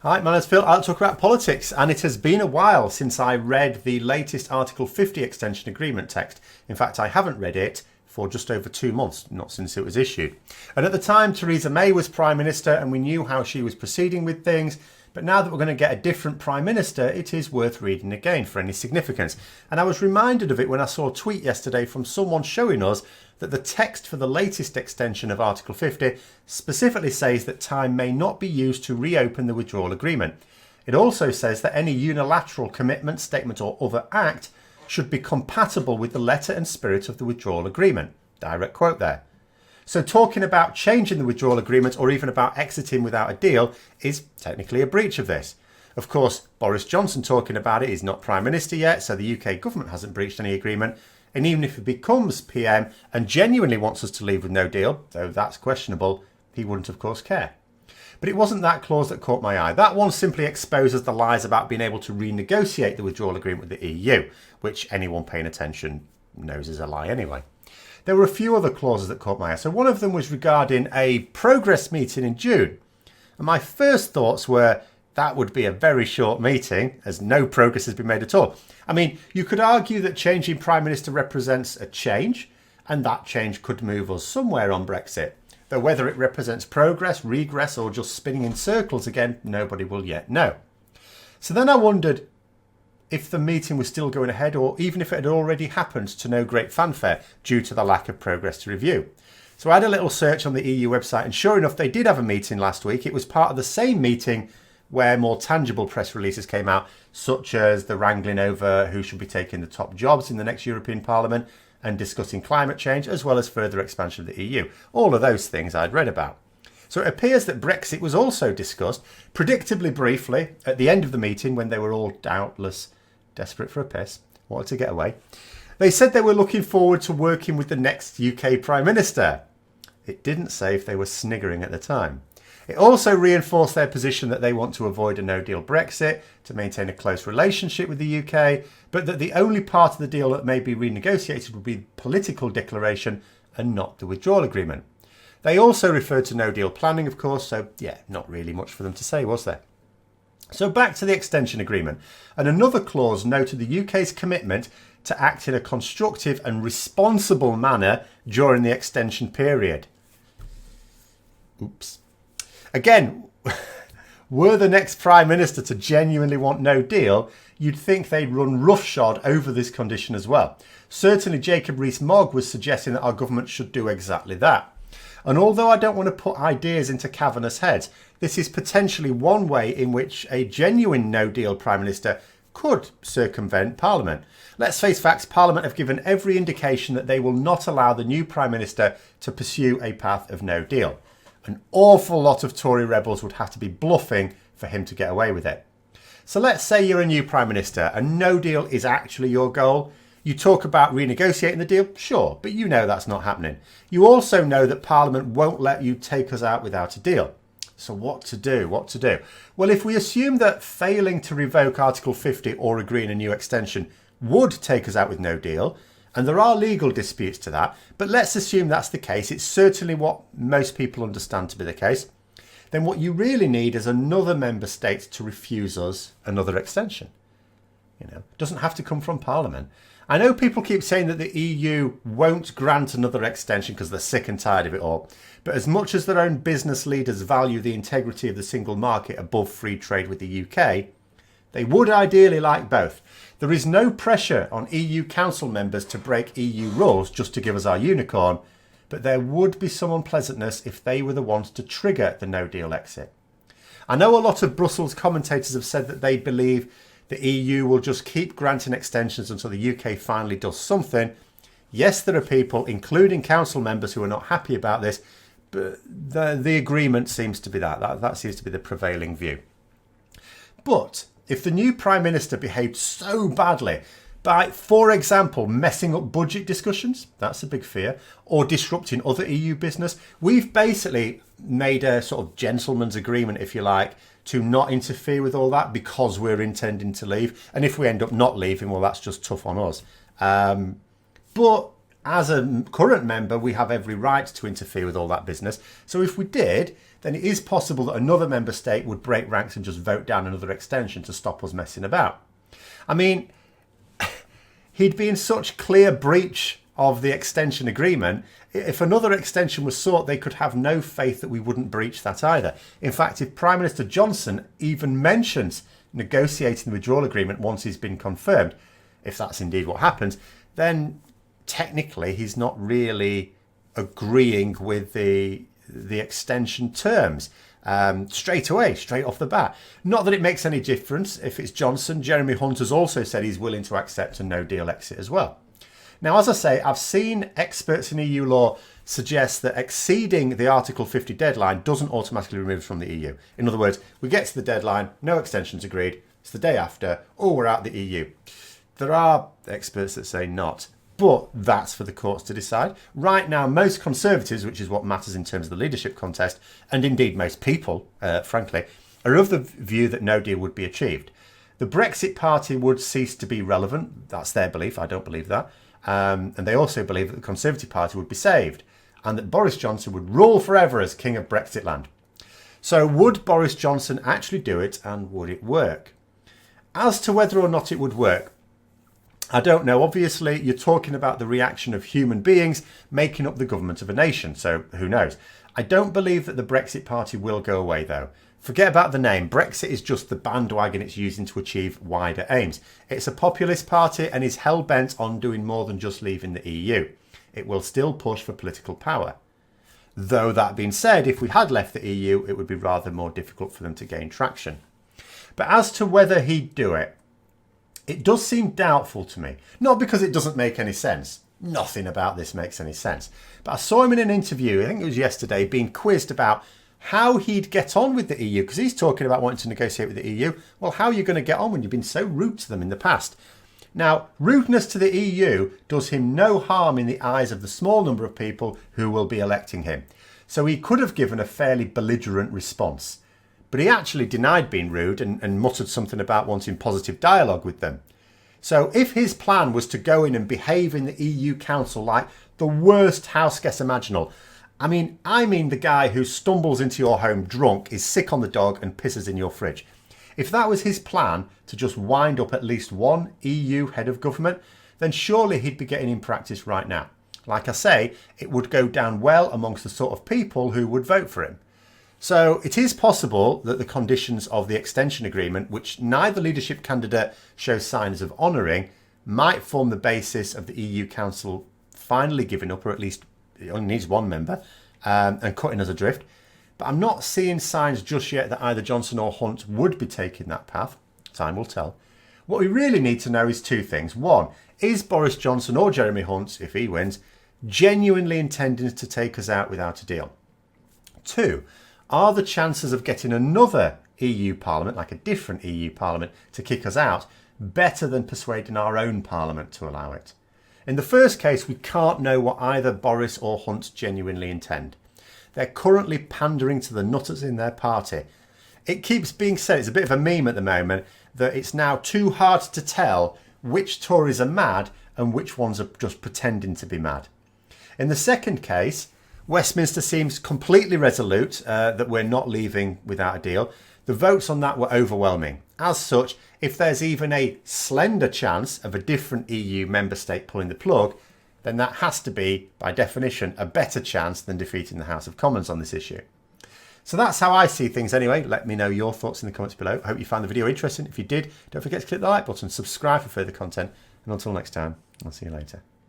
Hi, my name's Phil. I'll talk about politics, and it has been a while since I read the latest Article 50 extension agreement text. In fact, I haven't read it for just over 2 months, not since it was issued. And at the time, Theresa May was Prime Minister, and we knew how she was proceeding with things. But now that we're going to get a different Prime Minister, it is worth reading again for any significance. And I was reminded of it when I saw a tweet yesterday from someone showing us that the text for the latest extension of Article 50 specifically says that time may not be used to reopen the withdrawal agreement. It also says that any unilateral commitment, statement or other act should be compatible with the letter and spirit of the withdrawal agreement. Direct quote there. So talking about changing the withdrawal agreement or even about exiting without a deal is technically a breach of this. Of course, Boris Johnson talking about it is not Prime Minister yet, so the UK government hasn't breached any agreement. And even if he becomes PM and genuinely wants us to leave with no deal, though that's questionable, he wouldn't of course care. But it wasn't that clause that caught my eye. That one simply exposes the lies about being able to renegotiate the withdrawal agreement with the EU, which anyone paying attention knows is a lie anyway. There were a few other clauses that caught my eye. So one of them was regarding a progress meeting in June. And my first thoughts were that would be a very short meeting as no progress has been made at all. I mean, you could argue that changing Prime Minister represents a change, and that change could move us somewhere on Brexit. Though whether it represents progress, regress, or just spinning in circles again, nobody will yet know. So then I wondered if the meeting was still going ahead, or even if it had already happened to no great fanfare due to the lack of progress to review. So I had a little search on the EU website, and sure enough, they did have a meeting last week. It was part of the same meeting where more tangible press releases came out, such as the wrangling over who should be taking the top jobs in the next European Parliament and discussing climate change, as well as further expansion of the EU. All of those things I'd read about. So it appears that Brexit was also discussed, predictably briefly, at the end of the meeting when they were all doubtless desperate for a piss, wanted to get away. They said they were looking forward to working with the next UK Prime Minister. It didn't say if they were sniggering at the time. It also reinforced their position that they want to avoid a no-deal Brexit, to maintain a close relationship with the UK, but that the only part of the deal that may be renegotiated would be the political declaration and not the withdrawal agreement. They also referred to no-deal planning, of course, so yeah, not really much for them to say, was there? So back to the extension agreement, and another clause noted the UK's commitment to act in a constructive and responsible manner during the extension period. Oops. Again, were the next Prime Minister to genuinely want no deal, you'd think they'd run roughshod over this condition as well. Certainly Jacob Rees-Mogg was suggesting that our government should do exactly that. And although I don't want to put ideas into cavernous heads, this is potentially one way in which a genuine no-deal Prime Minister could circumvent Parliament. Let's face facts, Parliament have given every indication that they will not allow the new Prime Minister to pursue a path of no deal. An awful lot of Tory rebels would have to be bluffing for him to get away with it. So let's say you're a new Prime Minister and no deal is actually your goal. You talk about renegotiating the deal, sure, but you know that's not happening. You also know that Parliament won't let you take us out without a deal. So what to do? What to do? Well, if we assume that failing to revoke Article 50 or agreeing a new extension would take us out with no deal, and there are legal disputes to that, but let's assume that's the case. It's certainly what most people understand to be the case. Then what you really need is another member state to refuse us another extension. It doesn't have to come from Parliament. I know people keep saying that the EU won't grant another extension because they're sick and tired of it all. But as much as their own business leaders value the integrity of the single market above free trade with the UK, they would ideally like both. There is no pressure on EU Council members to break EU rules just to give us our unicorn, but there would be some unpleasantness if they were the ones to trigger the no-deal exit. I know a lot of Brussels commentators have said that they believe the EU will just keep granting extensions until the UK finally does something. Yes, there are people, including council members, who are not happy about this, but the agreement seems to be that seems to be the prevailing view. But if the new Prime Minister behaved so badly by, for example, messing up budget discussions, that's a big fear, or disrupting other EU business, we've basically made a sort of gentleman's agreement, if you like, to not interfere with all that because we're intending to leave. And if we end up not leaving, well, that's just tough on us. But as a current member, we have every right to interfere with all that business. So if we did, then it is possible that another member state would break ranks and just vote down another extension to stop us messing about. I mean, he'd be in such clear breach of the extension agreement. If another extension was sought, they could have no faith that we wouldn't breach that either. In fact, if Prime Minister Johnson even mentions negotiating the withdrawal agreement once he's been confirmed, if that's indeed what happens, then technically he's not really agreeing with the extension terms straight away, straight off the bat. Not that it makes any difference if it's Johnson. Jeremy Hunt has also said he's willing to accept a no-deal exit as well. Now, as I say, I've seen experts in EU law suggest that exceeding the Article 50 deadline doesn't automatically remove us from the EU. In other words, we get to the deadline, no extensions agreed, it's the day after, oh, we're out of the EU. There are experts that say not, but that's for the courts to decide. Right now, most Conservatives, which is what matters in terms of the leadership contest, and indeed most people, frankly, are of the view that no deal would be achieved. The Brexit Party would cease to be relevant. That's their belief. I don't believe that. And they also believe that the Conservative Party would be saved and that Boris Johnson would rule forever as King of Brexit land. So would Boris Johnson actually do it, and would it work? As to whether or not it would work, I don't know. Obviously, you're talking about the reaction of human beings making up the government of a nation, so who knows? I don't believe that the Brexit Party will go away, though. Forget about the name. Brexit is just the bandwagon it's using to achieve wider aims. It's a populist party and is hell-bent on doing more than just leaving the EU. It will still push for political power. Though that being said, if we had left the EU, it would be rather more difficult for them to gain traction. But as to whether he'd do it, it does seem doubtful to me. Not because it doesn't make any sense. Nothing about this makes any sense. But I saw him in an interview, I think it was yesterday, being quizzed about how he'd get on with the EU, because he's talking about wanting to negotiate with the EU. Well, how are you going to get on when you've been so rude to them in the past? Now, rudeness to the EU does him no harm in the eyes of the small number of people who will be electing him. So he could have given a fairly belligerent response. But he actually denied being rude and muttered something about wanting positive dialogue with them. So if his plan was to go in and behave in the EU Council like the worst house guest imaginable, I mean the guy who stumbles into your home drunk, is sick on the dog and pisses in your fridge. If that was his plan to just wind up at least one EU head of government, then surely he'd be getting in practice right now. Like I say, it would go down well amongst the sort of people who would vote for him. So it is possible that the conditions of the extension agreement, which neither leadership candidate shows signs of honouring, might form the basis of the EU Council finally giving up, or at least it only needs one member, and cutting us adrift. But I'm not seeing signs just yet that either Johnson or Hunt would be taking that path. Time will tell. What we really need to know is two things. One, is Boris Johnson or Jeremy Hunt, if he wins, genuinely intending to take us out without a deal? Two, are the chances of getting another EU Parliament, like a different EU Parliament, to kick us out, better than persuading our own Parliament to allow it? In the first case, we can't know what either Boris or Hunt genuinely intend. They're currently pandering to the nutters in their party. It keeps being said, it's a bit of a meme at the moment, that it's now too hard to tell which Tories are mad and which ones are just pretending to be mad. In the second case, Westminster seems completely resolute that we're not leaving without a deal. The votes on that were overwhelming. As such, if there's even a slender chance of a different EU member state pulling the plug, then that has to be, by definition, a better chance than defeating the House of Commons on this issue. So that's how I see things anyway. Let me know your thoughts in the comments below. I hope you found the video interesting. If you did, don't forget to click the like button, subscribe for further content, and until next time, I'll see you later.